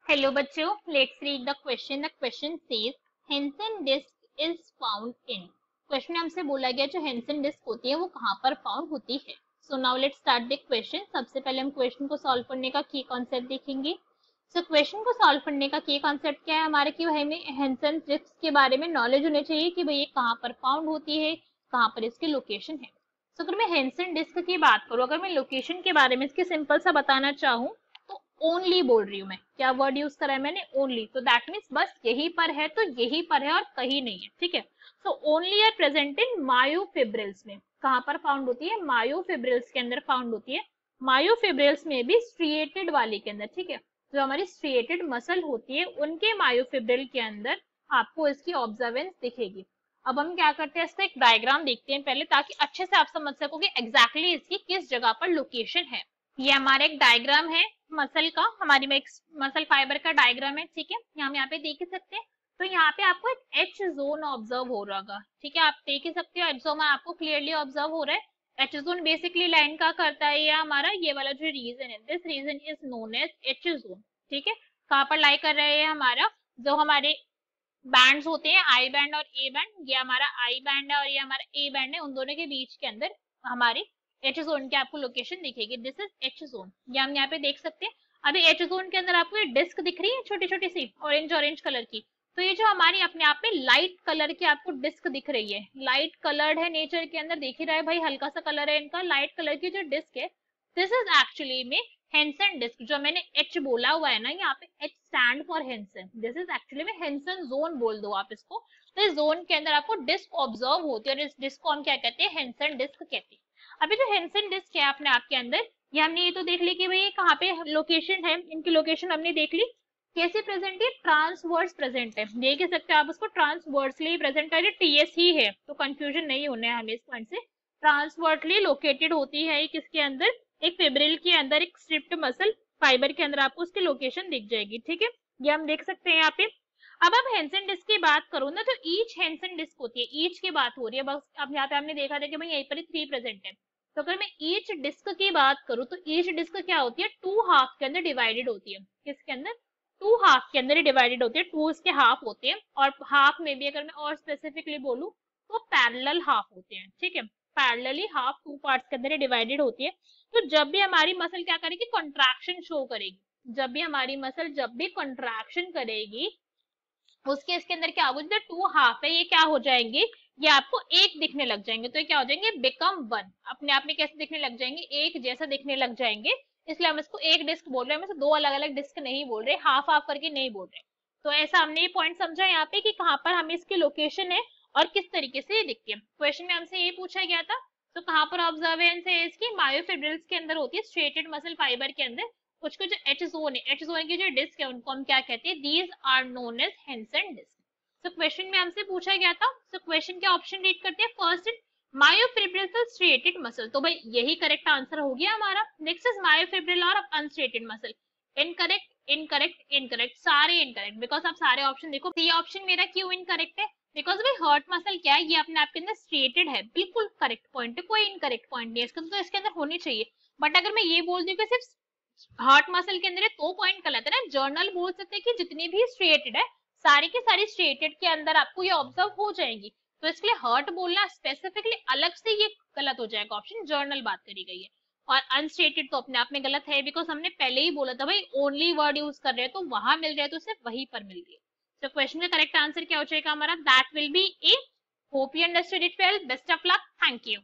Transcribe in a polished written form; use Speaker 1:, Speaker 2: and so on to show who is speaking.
Speaker 1: Hello बच्चों, let's read the question. The question says Hensen disc is found in. Question में हमसे बोला गया जो हेंसन डिस्क होती है वो कहाँ पर फाउंड होती है। So now let's start the question. सबसे पहले हम क्वेश्चन को सॉल्व करने का की कॉन्सेप्ट देखेंगे। सो क्वेश्चन को सॉल्व करने का की कॉन्सेप्ट क्या है हमारे की भाई में हेंसन डिस्क के बारे में नॉलेज होनी चाहिए कि भाई ये कहाँ पर फाउंड होती है, कहाँ पर इसकी लोकेशन है। सो अगर मैं हेंसन डिस्क की बात करूँ, अगर मैं लोकेशन के बारे में इसकी सिंपल सा बताना चाहूँ तो ओनली बोल रही हूँ मैं। क्या वर्ड यूज करा है मैंने? ओनली। तो दैट मीन्स बस यहीं पर है तो यहीं पर है और कहीं नहीं है, ठीक है। So only are present in myofibrils में। कहाँ पर फाउंड होती है? मायोफिब्रिल्स के अंदर फाउंड होती है। मायोफिब्रिल्स में भी स्ट्रिएटेड वाली के अंदर, ठीक है। जो हमारी स्ट्रिएटेड मसल होती है उनके मायोफिब्रिल के अंदर आपको इसकी ऑब्जर्वेंस दिखेगी। अब हम क्या करते हैं, इसका एक डायग्राम देखते हैं पहले, ताकि अच्छे से आप समझ सको कि एग्जैक्टली इसकी किस जगह पर लोकेशन है। ये हमारा एक डायग्राम है मसल का, हमारी में एक मसल फाइबर का डायग्राम है, ठीक है। हम यहाँ पे देख ही सकते हैं। तो यहाँ पे आपको एक एच जोन ऑब्जर्व हो रहा होगा, ठीक है। आप देख ही सकते हो एच जोन आपको क्लियरली ऑब्जर्व हो रहा है। एच जोन बेसिकली लाइन का करता है, ये हमारा ये वाला जो रीजन है, this region is known as H zone, ठीक है। कहाँ पर लाई कर रहे हैं हमारा जो हमारे बैंड्स होते हैं, आई बैंड और ए बैंड। ये हमारा आई बैंड है और ये हमारा ए बैंड है। उन दोनों के बीच के अंदर हमारी एच जोन की आपको लोकेशन दिखेगी। दिस इज एच जोन, ये हम यहाँ पे देख सकते हैं। अभी एच जोन के अंदर आपको ये डिस्क दिख रही है छोटी छोटी सी ऑरेंज ऑरेंज कलर की। तो ये जो हमारी अपने आप में लाइट कलर की आपको डिस्क दिख रही है, लाइट कलर्ड है नेचर के अंदर, देख ही रहा है भाई, हल्का सा कलर है इनका। लाइट कलर की जो डिस्क है दिस इज एक्चुअली में हेंसन डिस्क। जो मैंने एच बोला हुआ है ना, यहाँ पे H stand for Henson, this is actually में हेंसन जोन बोल दो आप इसको। तो इस जोन के अंदर आपको डिस्क ऑब्जर्व होती है और इस डिस्क को हम क्या कहते हैं? हेंसन डिस्क कहते हैं। अभी जो हेंसन डिस्क है अपने आप के अंदर, ये हमने ये तो देख ली कि भाई कहाँ पे लोकेशन है, इनकी लोकेशन हमने देख ली। कैसे प्रेजेंट है? ट्रांसवर्स प्रेजेंट है, देख ही सकते हो आप उसको ट्रांसवर्सली प्रेजेंट है। टीएस ही है तो कंफ्यूजन नहीं होने हमें इस पॉइंट से। ट्रांसवर्सली लोकेटेड होती है किसके अंदर? एक फिब्रिल के अंदर, एक स्ट्रिप्ड मसल फाइबर के अंदर आपको उसकी लोकेशन दिख जाएगी, ठीक है। ये हम देख सकते हैं यहाँ पे। अब हेंसन डिस्क की बात करूँ ना, तो ईच हेंसन डिस्क होती है, ईच की बात हो रही है बस। अब यहाँ पे हमने देखा था कि भाई यहीं पर ही 3 प्रेजेंट है। तो अगर मैं ईच डिस्क की बात करूँ तो ईच डिस्क क्या होती है? 2 हाफ के अंदर डिवाइडेड होती है। किसके अंदर? 2 हाफ के अंदर ही डिवाइडेड होती है। 2 इसके हाफ होते हैं और हाफ में भी अगर मैं और स्पेसिफिकली बोलूँ तो पैरेलल हाफ होते हैं, ठीक है। पैरेलली हाफ 2 पार्ट्स के अंदर ही डिवाइडेड होती है। तो जब भी हमारी मसल क्या करेगी? कंट्रैक्शन शो करेगी। जब भी हमारी मसल जब भी कंट्रैक्शन करेगी उसके इसके अंदर क्या होगा? जो 2 हाफ है ये क्या हो जाएंगे? ये आपको एक दिखने लग जाएंगे। तो ये क्या हो जाएंगे? Become one. अपने आप में कैसे दिखने लग जाएंगे? एक जैसा दिखने लग जाएंगे। इसलिए हम इसको एक डिस्क बोल रहे हैं, हम इसे 2 अलग अलग डिस्क नहीं बोल रहे, हाफ हाफ करके नहीं बोल रहे। तो ऐसा हमने ये पॉइंट समझा यहाँ पे कि कहाँ पर हमें इसकी लोकेशन है और किस तरीके से ये दिखती है। क्वेश्चन में हमसे ये पूछा गया था। तो कहाँ पर ऑब्जर्वेंस है इसकी? मायोफिब्रिल्स के अंदर होती है, स्ट्रेटेड मसल फाइबर के अंदर। उसको जो एच जोन है, एच जोन की जो डिस्क है उनको हम क्या कहते हैं? These are known as Hensen disc. So question में हमसे पूछा गया था। सो क्वेश्चन के ऑप्शन रीड करते हैं। फर्स्ट मायोफिब्रिल स्ट्रेटेड मसल, तो भाई यही करेक्ट आंसर हो गया हमारा। नेक्स्ट इज मायोफिब्रिल और unstriated muscle. Incorrect incorrect incorrect, सारे इनकरेक्ट, बिकॉज आप सारे ऑप्शन देखो। सी ऑप्शन मेरा क्यों इनकरेक्ट है? बिकॉज भाई हर्ट मसल क्या है? ये अपने आप के अंदर स्ट्रेटेड है, बिल्कुल करेक्ट पॉइंट है, कोई इनकरेक्ट पॉइंट नहीं है इसका, तो इसके अंदर होनी चाहिए। बट अगर मैं ये बोल दूं कि सिर्फ हार्ट मसल के अंदर है तो पॉइंट गलत है ना। जर्नल बोल सकते हैं कि जितनी भी स्ट्रेटेड है सारी की सारी स्ट्रेटेड के अंदर आपको ये ऑब्जर्व हो जाएंगी। तो इसके लिए हर्ट बोलना स्पेसिफिकली अलग से ये गलत हो जाएगा ऑप्शन। जर्नल बात करी गई है और अनस्टेटेड तो अपने आप में गलत है, बिकॉज हमने पहले ही बोला था भाई ओनली वर्ड यूज कर रहे हैं तो वहां मिल रहा है तो सिर्फ वहीं पर मिल रही है। तो क्वेश्चन का करेक्ट आंसर क्या हो जाएगा हमारा? That will be A. Hope you understood it well. Best of luck. Thank you.